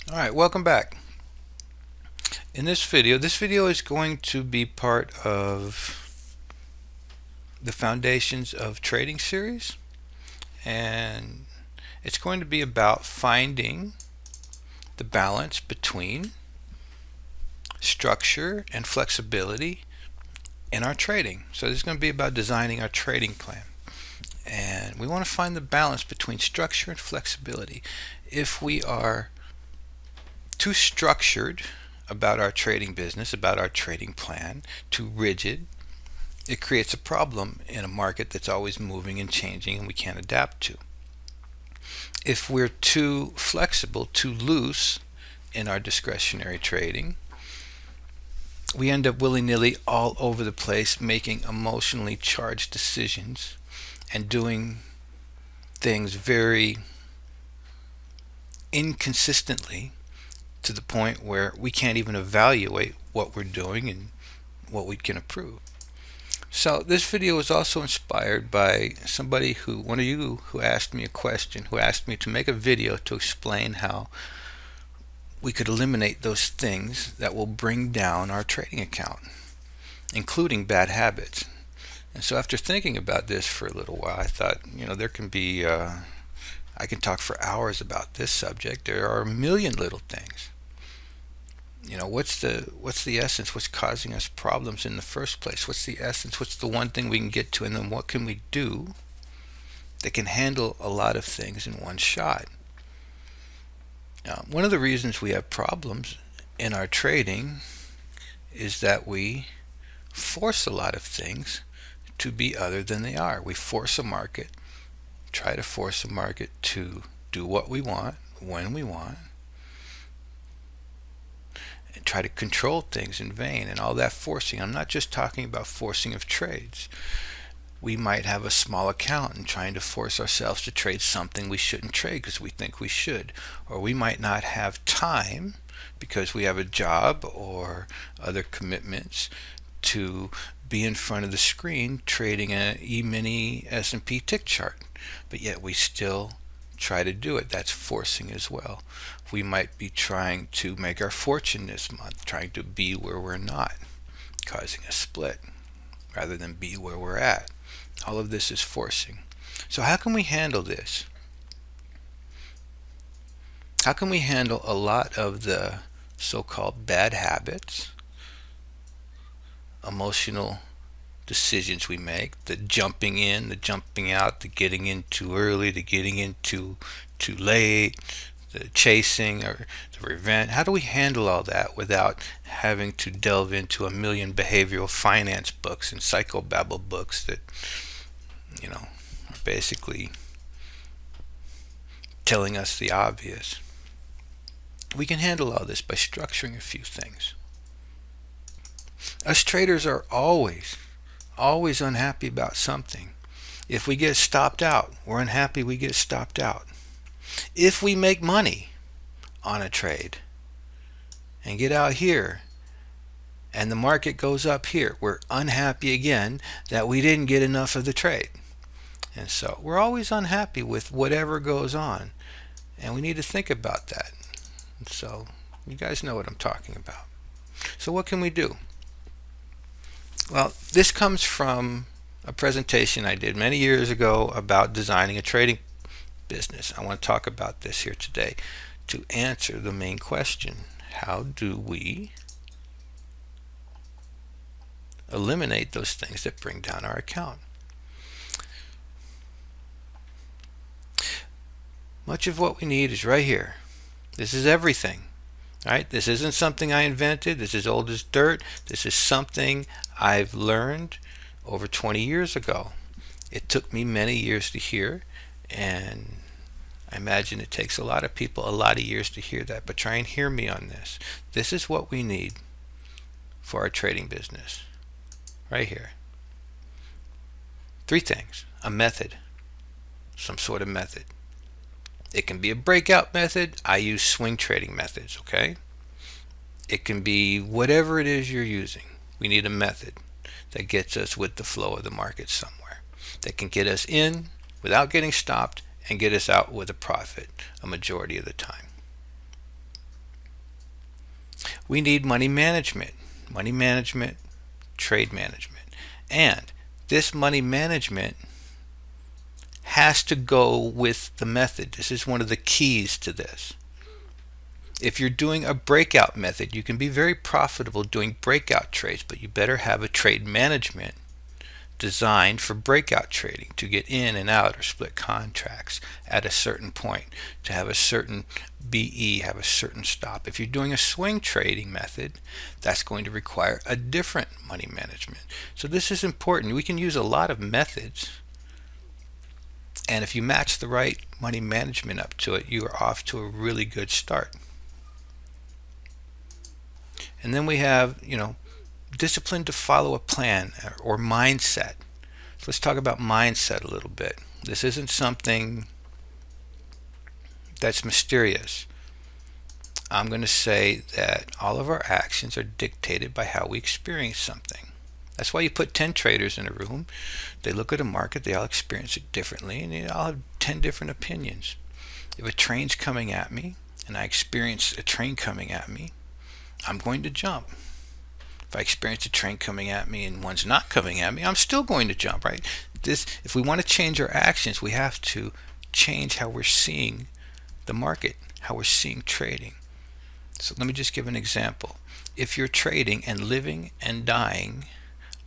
Alright, welcome back. In this video is going to be part of the Foundations of Trading series, and it's going to be about finding the balance between structure and flexibility in our trading. So this is going to be about designing our trading plan, and we want to find the balance between structure and flexibility. If we are too structured about our trading business, about our trading plan, too rigid, it creates a problem in a market that's always moving and changing and we can't adapt to. If we're too flexible, too loose in our discretionary trading, we end up willy-nilly all over the place making emotionally charged decisions and doing things very inconsistently to the point where we can't even evaluate what we're doing and what we can improve. So this video was also inspired by one of you who asked me a question, who asked me to make a video to explain how we could eliminate those things that will bring down our trading account, including bad habits. And so after thinking about this for a little while, I thought, there can be, I can talk for hours about this subject. There are a million little things. What's the essence? What's causing us problems in the first place? What's the essence? What's the one thing we can get to? And then what can we do that can handle a lot of things in one shot? Now, one of the reasons we have problems in our trading is that we force a lot of things to be other than they are. We force a market, try to force a market to do what we want, when we want, and try to control things in vain. And all that forcing, I'm not just talking about forcing of trades. We might have a small account and trying to force ourselves to trade something we shouldn't trade because we think we should. Or we might not have time because we have a job or other commitments to be in front of the screen trading an E-mini S&P tick chart. But yet we still try to do it. That's forcing as well. We might be trying to make our fortune this month, trying to be where we're not, causing a split rather than be where we're at. All of this is forcing. So how can we handle this? How can we handle a lot of the so-called bad habits, emotional decisions we make, the jumping in, the jumping out, the getting in too early, the getting in too late, the chasing or the revenge? How do we handle all that without having to delve into a million behavioral finance books and psychobabble books that are basically telling us the obvious? We can handle all this by structuring a few things. Us traders are always unhappy about something. If we get stopped out, we're unhappy we get stopped out. If we make money on a trade and get out here and the market goes up here, we're unhappy again that we didn't get enough of the trade. And so we're always unhappy with whatever goes on, and we need to think about that. And so you guys know what I'm talking about. So what can we do? Well, this comes from a presentation I did many years ago about designing a trading business. I want to talk about this here today to answer the main question: how do we eliminate those things that bring down our account? Much of what we need is right here. This is everything. Right? This isn't something I invented. This is old as dirt. This is something I've learned over 20 years ago. It took me many years to hear, and I imagine it takes a lot of people a lot of years to hear that, but try and hear me on this. This is what we need for our trading business. Right here. 3 things. A method. Some sort of method. It can be a breakout method. I use swing trading methods, okay? It can be whatever it is you're using. We need a method that gets us with the flow of the market somewhere, that can get us in without getting stopped and get us out with a profit a majority of the time. We need money management, trade management. And this money management has to go with the method. This is one of the keys to this. If you're doing a breakout method, you can be very profitable doing breakout trades, but you better have a trade management designed for breakout trading, to get in and out or split contracts at a certain point, to have a certain BE, have a certain stop. If you're doing a swing trading method, that's going to require a different money management. So this is important. We can use a lot of methods, and if you match the right money management up to it, you are off to a really good start. And then we have, discipline to follow a plan, or mindset. So let's talk about mindset a little bit. This isn't something that's mysterious. I'm going to say that all of our actions are dictated by how we experience something. That's why you put 10 traders in a room. They look at a market, they all experience it differently, and they all have 10 different opinions. If a train's coming at me and I experience a train coming at me, I'm going to jump. If I experience a train coming at me and one's not coming at me, I'm still going to jump, right? If we want to change our actions, we have to change how we're seeing the market, how we're seeing trading. So let me just give an example. If you're trading and living and dying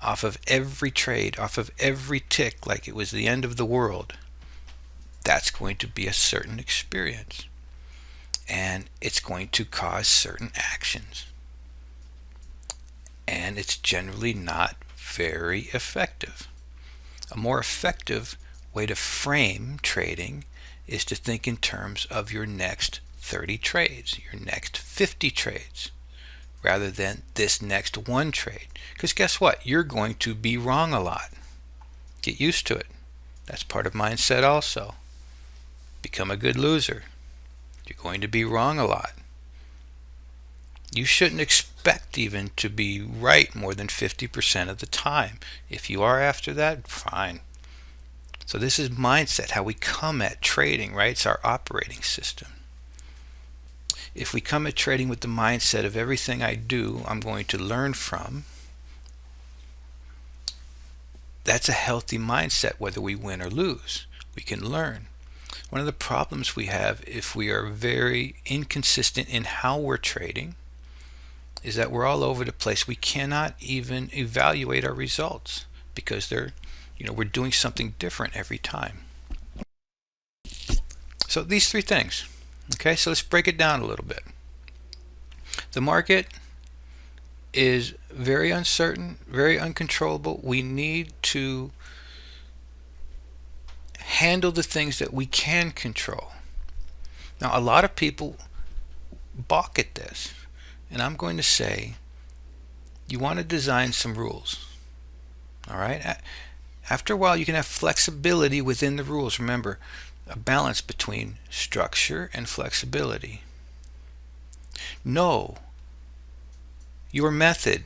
off of every trade, off of every tick like it was the end of the world, that's going to be a certain experience. And it's going to cause certain actions. And it's generally not very effective. A more effective way to frame trading is to think in terms of your next 30 trades, your next 50 trades, rather than this next one trade. Because guess what? You're going to be wrong a lot. Get used to it. That's part of mindset also. Become a good loser. You're going to be wrong a lot. You shouldn't expect even to be right more than 50% of the time. If you are after that, fine. So this is mindset, how we come at trading, right? It's our operating system. If we come at trading with the mindset of everything I do, I'm going to learn from, that's a healthy mindset, whether we win or lose. We can learn. One of the problems we have if we are very inconsistent in how we're trading is that we're all over the place. We cannot even evaluate our results because we're doing something different every time. So these three things. Okay, so let's break it down a little bit. The market is very uncertain, very uncontrollable. We need to handle the things that we can control. Now, a lot of people balk at this, and I'm going to say you want to design some rules. All right? After a while, you can have flexibility within the rules. Remember, a balance between structure and flexibility. Know your method.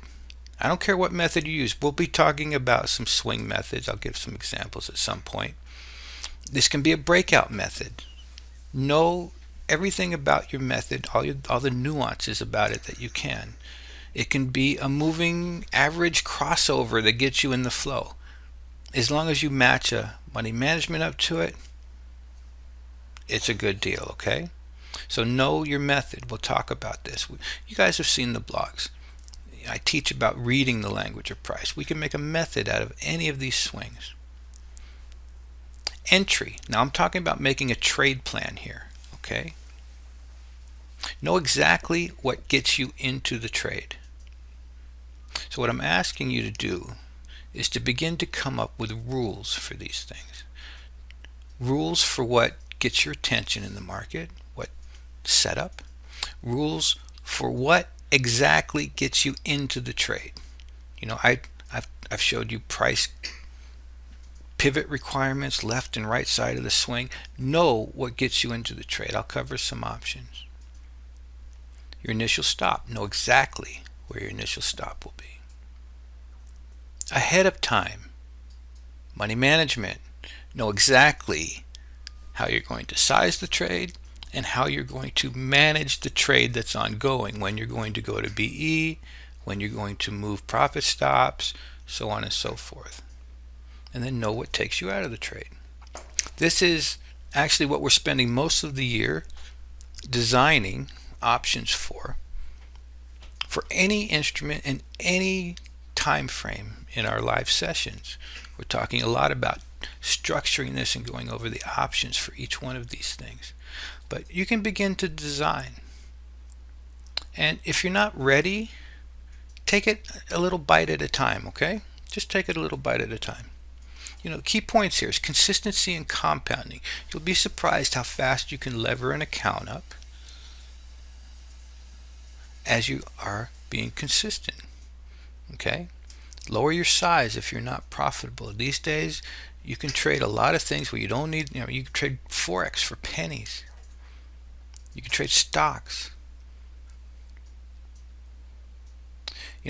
I don't care what method you use. We'll be talking about some swing methods. I'll give some examples at some point. This can be a breakout method. Know everything about your method, all the nuances about it that you can. It can be a moving average crossover that gets you in the flow. As long as you match a money management up to it, it's a good deal, okay? So know your method. We'll talk about this. You guys have seen the blogs. I teach about reading the language of price. We can make a method out of any of these swings. Entry. Now I'm talking about making a trade plan here, okay? Know exactly what gets you into the trade. So what I'm asking you to do is to begin to come up with rules for these things. Rules for what gets your attention in the market, what setup. Rules for what exactly gets you into the trade. I've showed you price pivot requirements, left and right side of the swing. Know what gets you into the trade. I'll cover some options. Your initial stop. Know exactly where your initial stop will be. Ahead of time. Money management. Know exactly how you're going to size the trade and how you're going to manage the trade that's ongoing, when you're going to go to BE, when you're going to move profit stops, so on and so forth. And then know what takes you out of the trade. This is actually what we're spending most of the year designing options for any instrument and any time frame in our live sessions. We're talking a lot about structuring this and going over the options for each one of these things. But you can begin to design. And if you're not ready, take it a little bite at a time, okay? Just take it a little bite at a time. Key points here is consistency and compounding. You'll be surprised how fast you can lever an account up as you are being consistent. Okay? Lower your size if you're not profitable. These days, you can trade a lot of things where you don't need, you can trade Forex for pennies. You can trade stocks.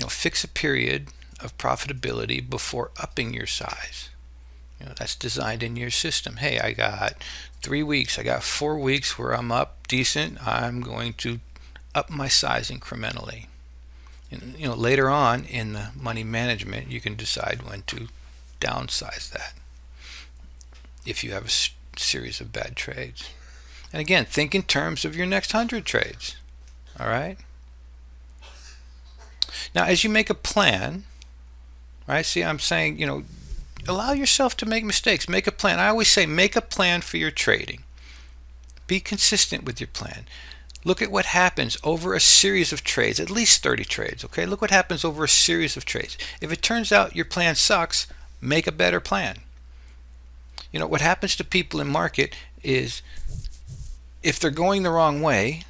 Fix a period of profitability before upping your size. That's designed in your system. Hey, I got 3 weeks, I got 4 weeks where I'm up decent. I'm going to up my size incrementally. And, later on in the money management, you can decide when to downsize that if you have a series of bad trades. And again, think in terms of your next 100 trades. All right? Now, as you make a plan, right? See, I'm saying, allow yourself to make mistakes. Make a plan. I always say make a plan for your trading. Be consistent with your plan. Look at what happens over a series of trades, at least 30 trades, okay? Look what happens over a series of trades. If it turns out your plan sucks, make a better plan. What happens to people in market is if they're going the wrong way,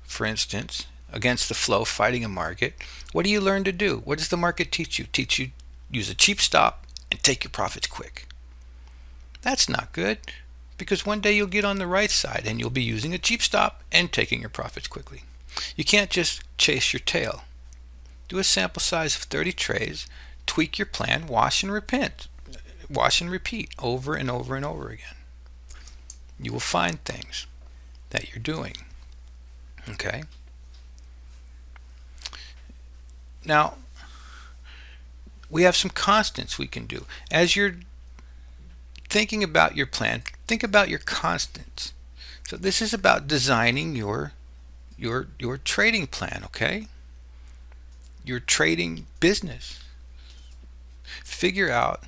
for instance, against the flow, fighting a market, what do you learn to do? What does the market teach you? Teach you use a cheap stop and take your profits quick. That's not good, because one day you'll get on the right side and you'll be using a cheap stop and taking your profits quickly. You can't just chase your tail. Do a sample size of 30 trades, tweak your plan, wash and repeat over and over and over again. You will find things that you're doing. Okay? Now, we have some constants we can do. As you're thinking about your plan, think about your constants. So this is about designing your trading plan, okay? Your trading business. Figure out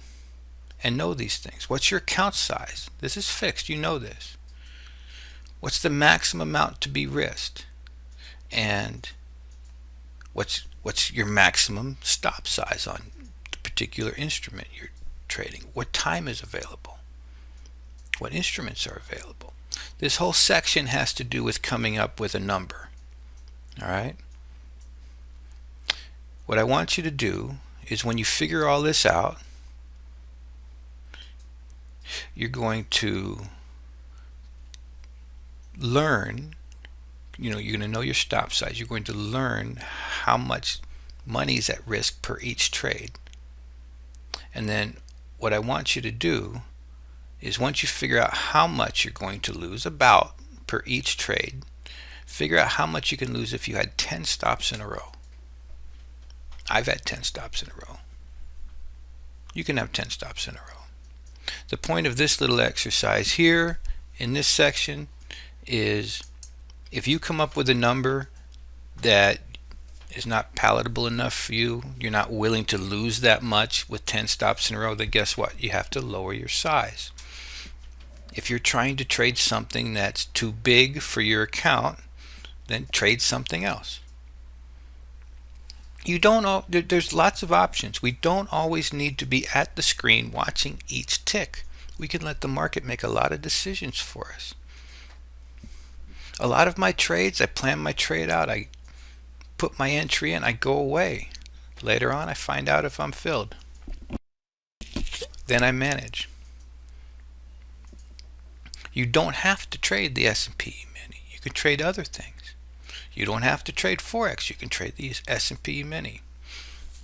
and know these things. What's your account size? This is fixed, you know this. What's the maximum amount to be risked? And what's your maximum stop size on the particular instrument you're trading? What time is available? What instruments are available? This whole section has to do with coming up with a number. All right? What I want you to do is when you figure all this out, you're going to learn, you're going to know your stop size. You're going to learn how much money is at risk per each trade. And then what I want you to do is once you figure out how much you're going to lose about per each trade, figure out how much you can lose if you had 10 stops in a row. I've had 10 stops in a row. You can have 10 stops in a row. The point of this little exercise here in this section is if you come up with a number that is not palatable enough for you, you're not willing to lose that much with 10 stops in a row, then guess what? You have to lower your size. If you're trying to trade something that's too big for your account, then trade something else. There's lots of options. We don't always need to be at the screen watching each tick. We can let the market make a lot of decisions for us. A lot of my trades, I plan my trade out, I put my entry in, I go away. Later on, I find out if I'm filled. Then I manage. You don't have to trade the S&P Mini. You can trade other things. You don't have to trade Forex. You can trade the S&P Mini.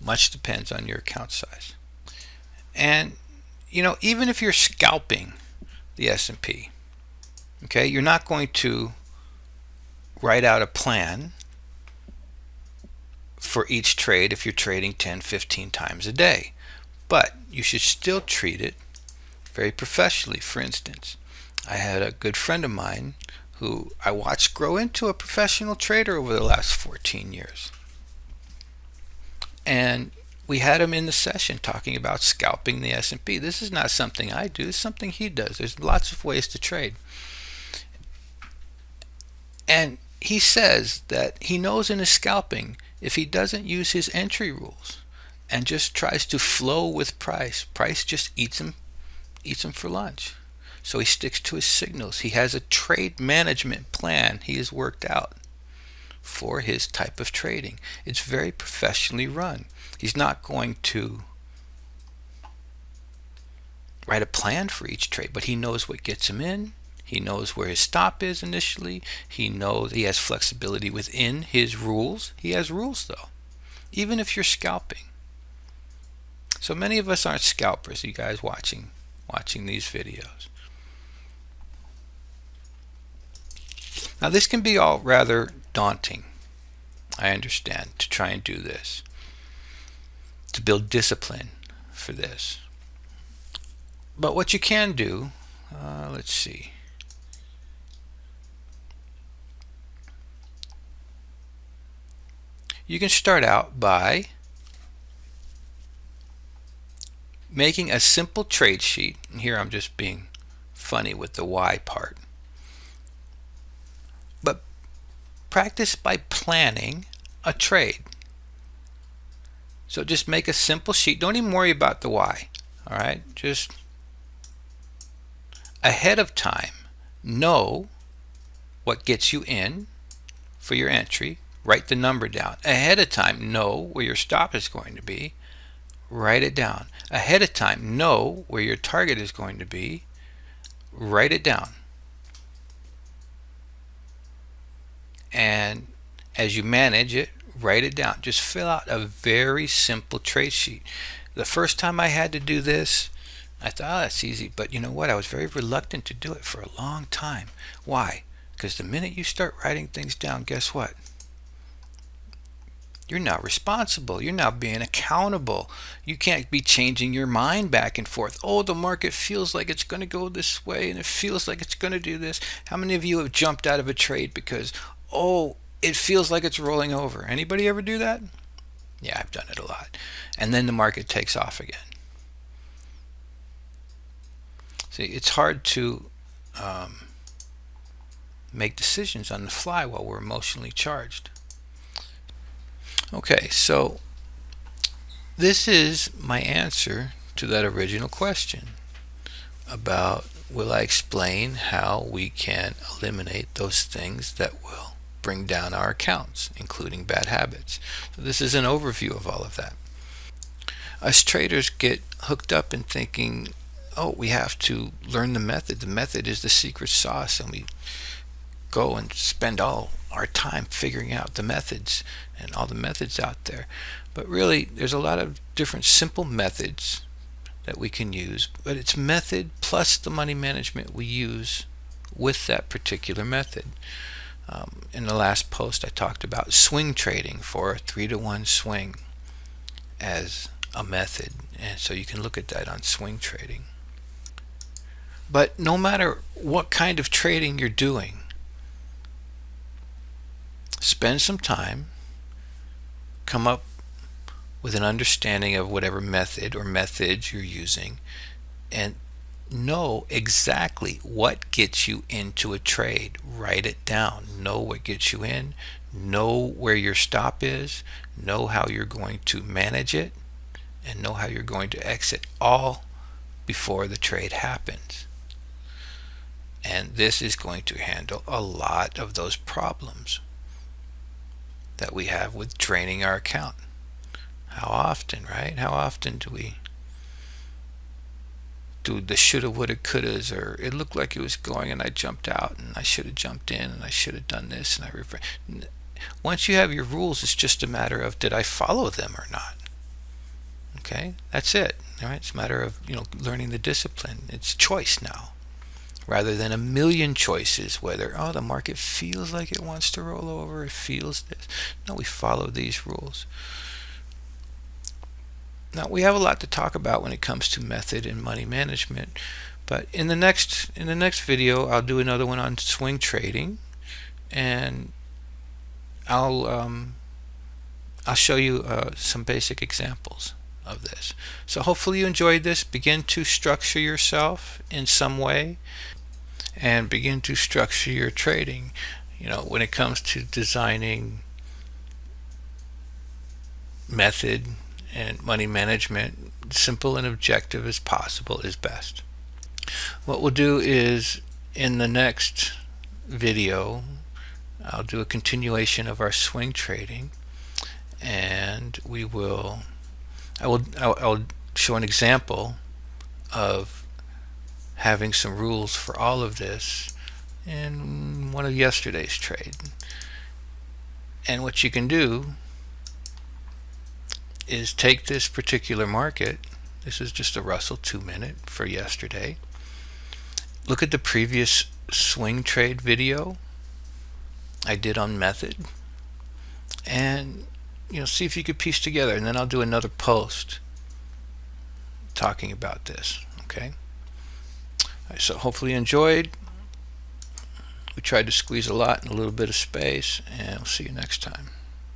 Much depends on your account size. And, even if you're scalping the S&P, okay, you're not going to write out a plan for each trade if you're trading 10, 15 times a day. But you should still treat it very professionally. For instance, I had a good friend of mine who I watched grow into a professional trader over the last 14 years. And we had him in the session talking about scalping the S&P. This is not something I do, it's something he does. There's lots of ways to trade. And he says that he knows in his scalping, if he doesn't use his entry rules and just tries to flow with price just eats him for lunch. So he sticks to his signals. He has a trade management plan he has worked out for his type of trading. It's very professionally run. He's not going to write a plan for each trade, but he knows what gets him in. He knows where his stop is initially. He knows he has flexibility within his rules. He has rules though, even if you're scalping. So many of us aren't scalpers, you guys watching these videos. Now this can be all rather daunting, I understand, to try and do this, to build discipline for this. But what you can do, let's see. You can start out by making a simple trade sheet. And here I'm just being funny with the why part. But practice by planning a trade. So just make a simple sheet. Don't even worry about the why. All right? Just ahead of time, know what gets you in for your entry. Write the number down. Ahead of time, know where your stop is going to be. Write it down. Ahead of time, know where your target is going to be. Write it down. And as you manage it, write it down. Just fill out a very simple trade sheet. The first time I had to do this, I thought, oh, that's easy. But you know what? I was very reluctant to do it for a long time. Why? Because the minute you start writing things down, guess what? You're now responsible. You're now being accountable. You can't be changing your mind back and forth. Oh, the market feels like it's going to go this way and it feels like it's going to do this. How many of you have jumped out of a trade because, oh, it feels like it's rolling over? Anybody ever do that? Yeah, I've done it a lot. And then the market takes off again. See, it's hard to make decisions on the fly while we're emotionally charged. Okay, so this is my answer to that original question about, will I explain how we can eliminate those things that will bring down our accounts, including bad habits. So this is an overview of all of that. Us traders get hooked up in thinking, oh, we have to learn the method. The method is the secret sauce, and we go and spend all our time figuring out the methods and all the methods out there. But really, there's a lot of different simple methods that we can use, but it's method plus the money management we use with that particular method. In the last post, I talked about swing trading for a 3-to-1 swing as a method, and so you can look at that on swing trading. But no matter what kind of trading you're doing, spend some time, come up with an understanding of whatever method or methods you're using, and know exactly what gets you into a trade. Write it down. Know what gets you in. Know where your stop is. Know how you're going to manage it, and know how you're going to exit, all before the trade happens. And this is going to handle a lot of those problems that we have with draining our account. How often, right? How often do we do the shoulda, woulda, couldas, or it looked like it was going and I jumped out and I should have jumped in and I should have done this and once you have your rules, it's just a matter of, did I follow them or not? Okay, that's it. All right, it's a matter of learning the discipline. It's choice now, rather than a million choices, whether, oh, the market feels like it wants to roll over, it feels this. No, we follow these rules. Now, we have a lot to talk about when it comes to method and money management, but in the next video, I'll do another one on swing trading, and I'll show you some basic examples of this. So hopefully you enjoyed this. Begin to structure yourself in some way, and begin to structure your trading. When it comes to designing method and money management, simple and objective as possible is best. What we'll do is, in the next video, I'll do a continuation of our swing trading, and I'll show an example of having some rules for all of this in one of yesterday's trade. And what you can do is take this particular market. This is just a Russell 2-minute for yesterday. Look at the previous swing trade video I did on method, and see if you could piece together, and then I'll do another post talking about this. Okay? All right, so hopefully you enjoyed. We tried to squeeze a lot in a little bit of space, and we'll see you next time.